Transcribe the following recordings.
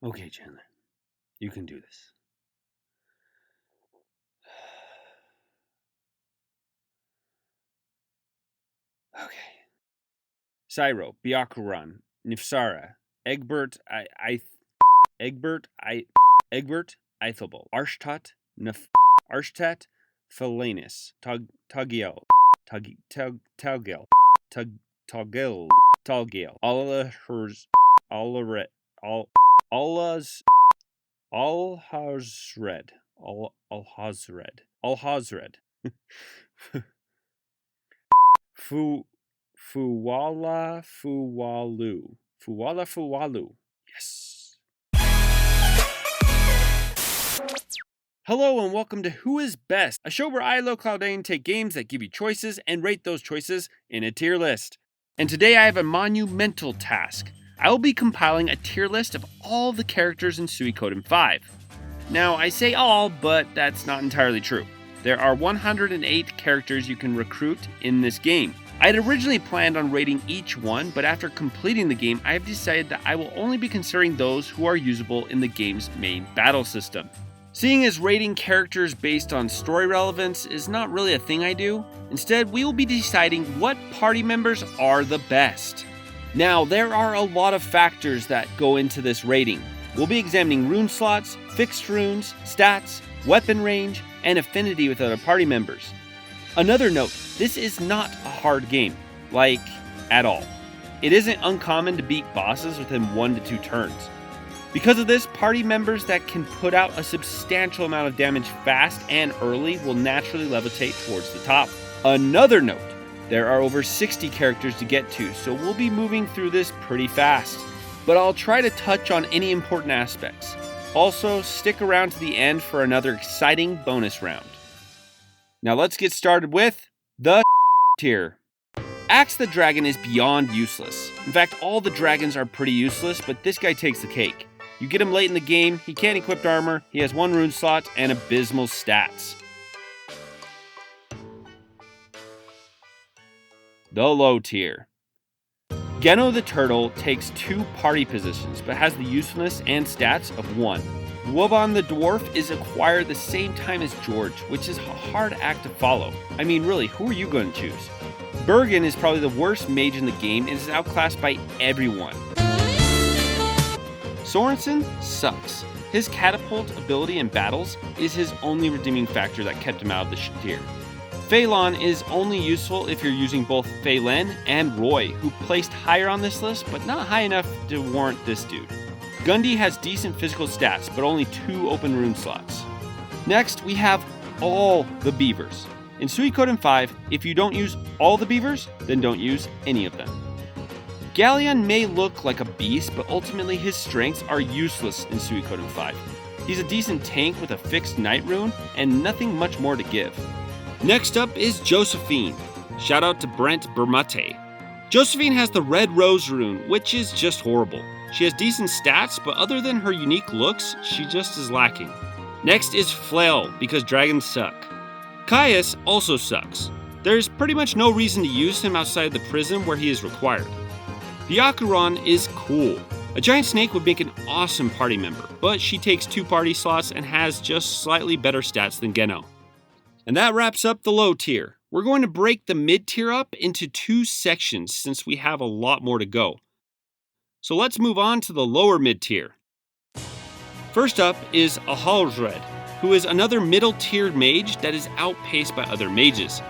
Okay, Chandler. You can do this. Okay. Cyro, Byakuran, Nifsara, Egbert, Eithobal, Arshtat, Phalanis, Tagiel, Talgil, Allah's, Alhazred, Fu, Fuwalu. Yes. Hello and welcome to Who is Best, a show where I, Lo Claudine, take games that give you choices and rate those choices in a tier list. And today I have a monumental task. I will be compiling a tier list of all the characters in Suikoden 5. Now, I say all, but that's not entirely true. There are 108 characters you can recruit in this game. I had originally planned on rating each one, but after completing the game, I have decided that I will only be considering those who are usable in the game's main battle system. Seeing as rating characters based on story relevance is not really a thing I do, instead we will be deciding what party members are the best. Now, there are a lot of factors that go into this rating. We'll be examining rune slots, fixed runes, stats, weapon range, and affinity with other party members. Another note, this is not a hard game, like, at all. It isn't uncommon to beat bosses within 1 to 2 turns. Because of this, party members that can put out a substantial amount of damage fast and early will naturally levitate towards the top. Another note, there are over 60 characters to get to, so we'll be moving through this pretty fast. But I'll try to touch on any important aspects. Also, stick around to the end for another exciting bonus round. Now let's get started with the tier. Axe the Dragon is beyond useless. In fact, all the dragons are pretty useless, but this guy takes the cake. You get him late in the game, he can't equip armor, he has 1 rune slot, and abysmal stats. The low tier. Geno the Turtle takes 2 party positions, but has the usefulness and stats of 1. Woban the Dwarf is acquired the same time as George, which is a hard act to follow. I mean, really, who are you going to choose? Bergen is probably the worst mage in the game and is outclassed by everyone. Sorensen sucks. His catapult ability in battles is his only redeeming factor that kept him out of the tier. Phelan is only useful if you're using both Phelan and Roy, who placed higher on this list, but not high enough to warrant this dude. Gundy has decent physical stats, but only 2 open rune slots. Next, we have all the beavers. In Suikoden 5, if you don't use all the beavers, then don't use any of them. Galleon may look like a beast, but ultimately his strengths are useless in Suikoden 5. He's a decent tank with a fixed night rune, and nothing much more to give. Next up is Josephine. Shout out to Brent Bermate. Josephine has the red rose rune, which is just horrible. She has decent stats, but other than her unique looks, she just is lacking. Next is Flail, because dragons suck. Caius also sucks. There's pretty much no reason to use him outside the prison where he is required. Byakuran is cool. A giant snake would make an awesome party member, but she takes 2 party slots and has just slightly better stats than Geno. And that wraps up the low tier. We're going to break the mid tier up into 2 sections since we have a lot more to go. So let's move on to the lower mid tier. First up is Ahalzred, who is another middle tiered mage that is outpaced by other mages.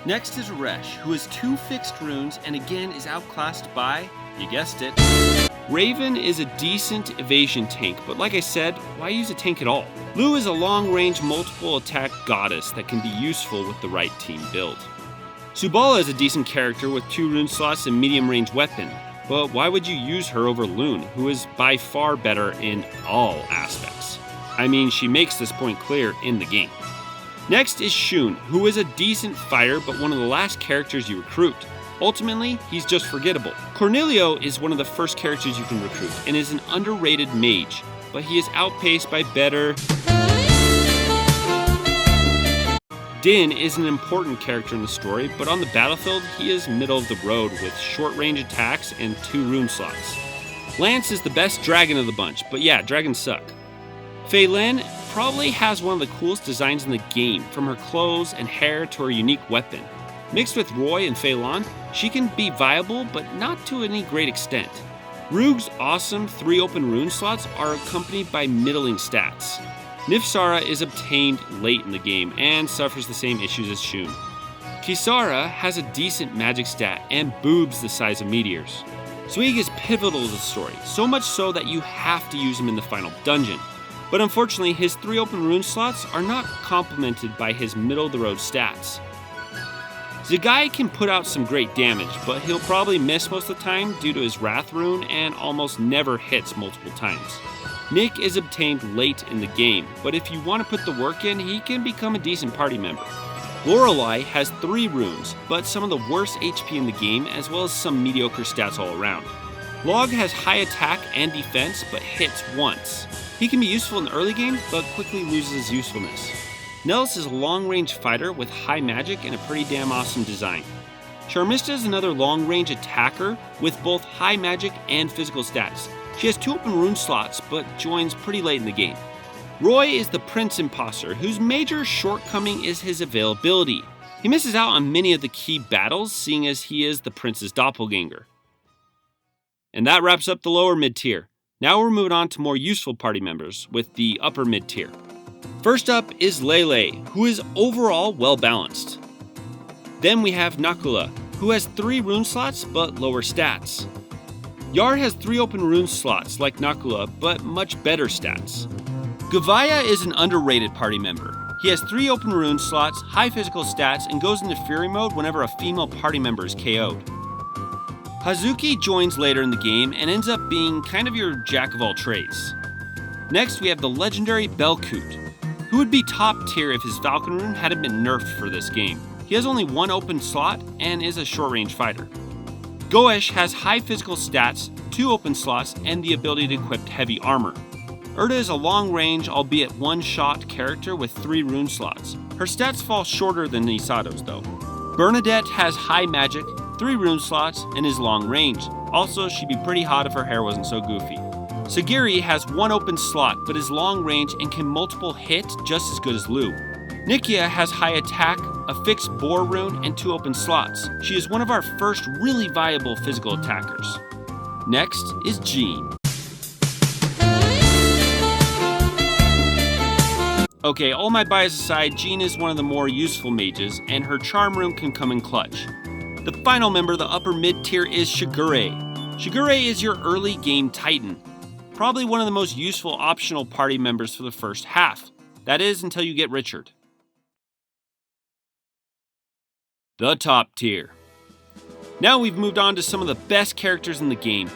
Next is Resh, who has 2 fixed runes and again is outclassed by, you guessed it, Raven is a decent evasion tank, but like I said, why use a tank at all? Lu is a long-range multiple attack goddess that can be useful with the right team build. Subala is a decent character with 2 rune slots and medium-range weapon, but why would you use her over Lune, who is by far better in all aspects? I mean, she makes this point clear in the game. Next is Shun, who is a decent fighter but one of the last characters you recruit. Ultimately, he's just forgettable. Cornelio is one of the first characters you can recruit and is an underrated mage, but he is outpaced by better. Din is an important character in the story, but on the battlefield, he is middle of the road with short range attacks and 2 rune slots. Lance is the best dragon of the bunch, but yeah, dragons suck. Fei Lin probably has one of the coolest designs in the game, from her clothes and hair to her unique weapon. Mixed with Roy and Fei Lan, she can be viable, but not to any great extent. Roog's awesome 3 open rune slots are accompanied by middling stats. Nifsara is obtained late in the game and suffers the same issues as Shun. Kisara has a decent magic stat and boobs the size of meteors. Zweig is pivotal to the story, so much so that you have to use him in the final dungeon. But unfortunately, his 3 open rune slots are not complemented by his middle-of-the-road stats. Zagai can put out some great damage, but he'll probably miss most of the time due to his Wrath rune and almost never hits multiple times. Nick is obtained late in the game, but if you want to put the work in, he can become a decent party member. Lorelei has 3 runes, but some of the worst HP in the game, as well as some mediocre stats all around. Log has high attack and defense, but hits once. He can be useful in the early game, but quickly loses his usefulness. Nellis is a long-range fighter with high magic and a pretty damn awesome design. Charmista is another long-range attacker with both high magic and physical stats. She has 2 open rune slots, but joins pretty late in the game. Roy is the Prince Imposter, whose major shortcoming is his availability. He misses out on many of the key battles, seeing as he is the Prince's doppelganger. And that wraps up the lower mid-tier. Now we're moving on to more useful party members with the upper mid-tier. First up is Lele, who is overall well-balanced. Then we have Nakula, who has 3 rune slots but lower stats. Yar has 3 open rune slots like Nakula, but much better stats. Gavaya is an underrated party member. He has 3 open rune slots, high physical stats, and goes into Fury mode whenever a female party member is KO'd. Hazuki joins later in the game and ends up being kind of your jack of all trades. Next we have the legendary Belkut, who would be top tier if his Falcon rune hadn't been nerfed for this game. He has only 1 open slot and is a short-range fighter. Goesh has high physical stats, 2 open slots, and the ability to equip heavy armor. Urda is a long-range, albeit one-shot character with 3 rune slots. Her stats fall shorter than Nisato's though. Bernadette has high magic, 3 rune slots, and is long-range. Also, she'd be pretty hot if her hair wasn't so goofy. Sagiri has 1 open slot, but is long range and can multiple hit just as good as Lu. Nikia has high attack, a fixed boar rune, and 2 open slots. She is one of our first really viable physical attackers. Next is Jean. Okay, all my bias aside, Jean is one of the more useful mages, and her charm rune can come in clutch. The final member of the upper mid-tier is Shigure. Shigure is your early game titan. Probably one of the most useful optional party members for the first half. That is, until you get Richard. The top tier. Now we've moved on to some of the best characters in the game.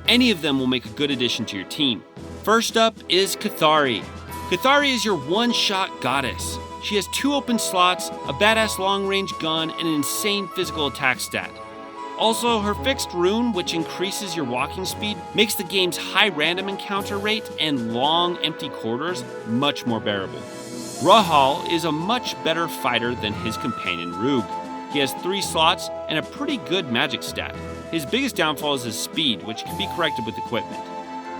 Any of them will make a good addition to your team. First up is Cathari. Cathari is your one-shot goddess. She has 2 open slots, a badass long-range gun, and an insane physical attack stat. Also, her fixed rune, which increases your walking speed, makes the game's high random encounter rate and long empty corridors much more bearable. Rahal is a much better fighter than his companion Roog. He has 3 slots and a pretty good magic stat. His biggest downfall is his speed, which can be corrected with equipment.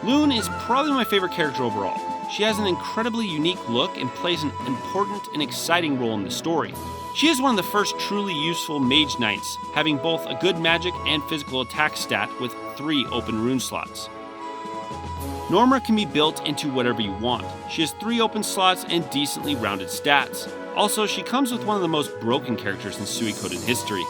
Loon is probably my favorite character overall. She has an incredibly unique look and plays an important and exciting role in the story. She is one of the first truly useful mage knights, having both a good magic and physical attack stat with 3 open rune slots. Norma can be built into whatever you want. She has 3 open slots and decently rounded stats. Also, she comes with one of the most broken characters in Suikoden history.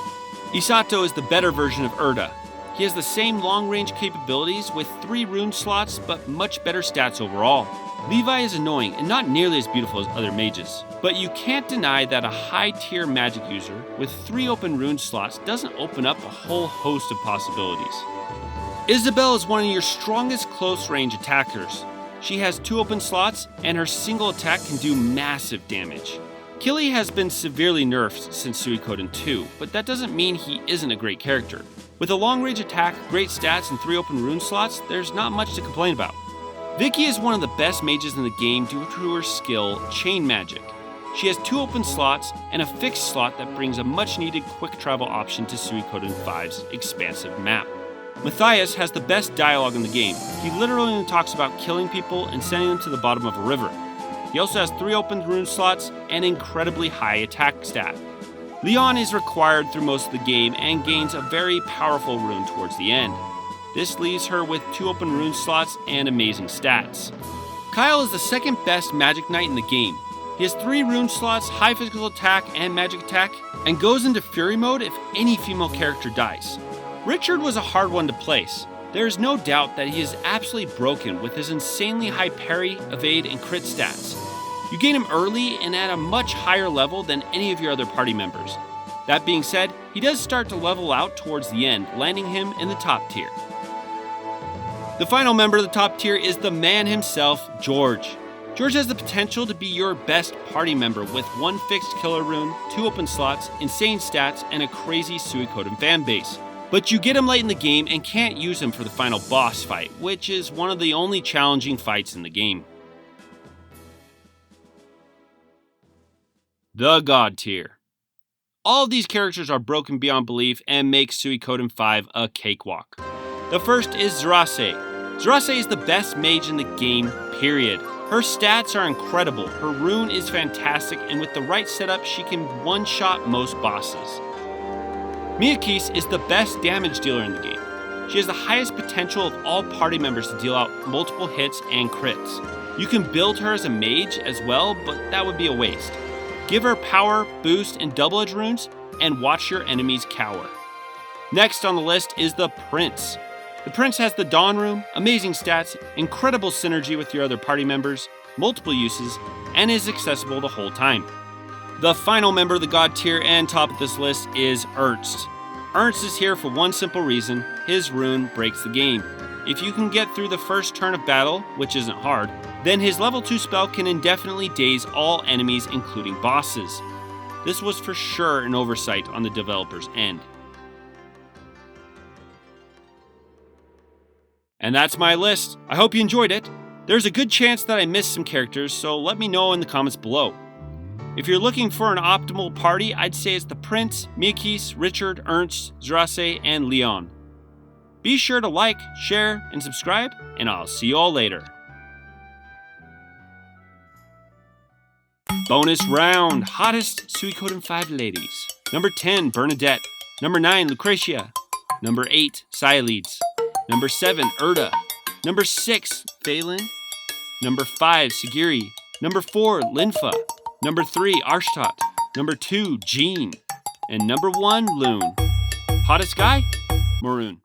Isato is the better version of Urda. He has the same long-range capabilities with 3 rune slots, but much better stats overall. Levi is annoying and not nearly as beautiful as other mages, but you can't deny that a high-tier magic user with 3 open rune slots doesn't open up a whole host of possibilities. Isabelle is one of your strongest close-range attackers. She has 2 open slots, and her single attack can do massive damage. Killy has been severely nerfed since Suikoden 2, but that doesn't mean he isn't a great character. With a long-range attack, great stats, and 3 open rune slots, there's not much to complain about. Vicky is one of the best mages in the game due to her skill, Chain Magic. She has 2 open slots and a fixed slot that brings a much-needed quick travel option to Suikoden 5's expansive map. Matthias has the best dialogue in the game. He literally only talks about killing people and sending them to the bottom of a river. He also has 3 open rune slots and incredibly high attack stat. Leon is required through most of the game and gains a very powerful rune towards the end. This leaves her with 2 open rune slots and amazing stats. Kyle is the second best magic knight in the game. He has 3 rune slots, high physical attack and magic attack, and goes into fury mode if any female character dies. Richard was a hard one to place. There is no doubt that he is absolutely broken with his insanely high parry, evade, and crit stats. You gain him early and at a much higher level than any of your other party members. That being said, he does start to level out towards the end, landing him in the top tier. The final member of the top tier is the man himself, George. George has the potential to be your best party member with 1 fixed killer rune, 2 open slots, insane stats, and a crazy Suikoden fanbase. But you get him late in the game and can't use him for the final boss fight, which is one of the only challenging fights in the game. The God tier. All of these characters are broken beyond belief and make Suikoden 5 a cakewalk. The first is Zurase. Zurase is the best mage in the game, period. Her stats are incredible, her rune is fantastic, and with the right setup she can one-shot most bosses. Miyakis is the best damage dealer in the game. She has the highest potential of all party members to deal out multiple hits and crits. You can build her as a mage as well, but that would be a waste. Give her power, boost, and double edge runes, and watch your enemies cower. Next on the list is the Prince. The Prince has the Dawn Rune, amazing stats, incredible synergy with your other party members, multiple uses, and is accessible the whole time. The final member of the God tier and top of this list is Ernst. Ernst is here for one simple reason: his rune breaks the game. If you can get through the first turn of battle, which isn't hard, then his level 2 spell can indefinitely daze all enemies, including bosses. This was for sure an oversight on the developer's end. And that's my list. I hope you enjoyed it. There's a good chance that I missed some characters, so let me know in the comments below. If you're looking for an optimal party, I'd say it's the Prince, Miyakis, Richard, Ernst, Zurase, and Leon. Be sure to like, share, and subscribe, and I'll see you all later. Bonus round, hottest Suikoden 5 ladies. Number 10, Bernadette. Number 9, Lucretia. Number 8, Cyledes. Number 7, Erda. Number 6, Phelan. Number 5, Sigiri. Number 4, Linfa. Number 3, Arshtat. Number 2, Jean. And number 1, Loon. Hottest guy? Maroon.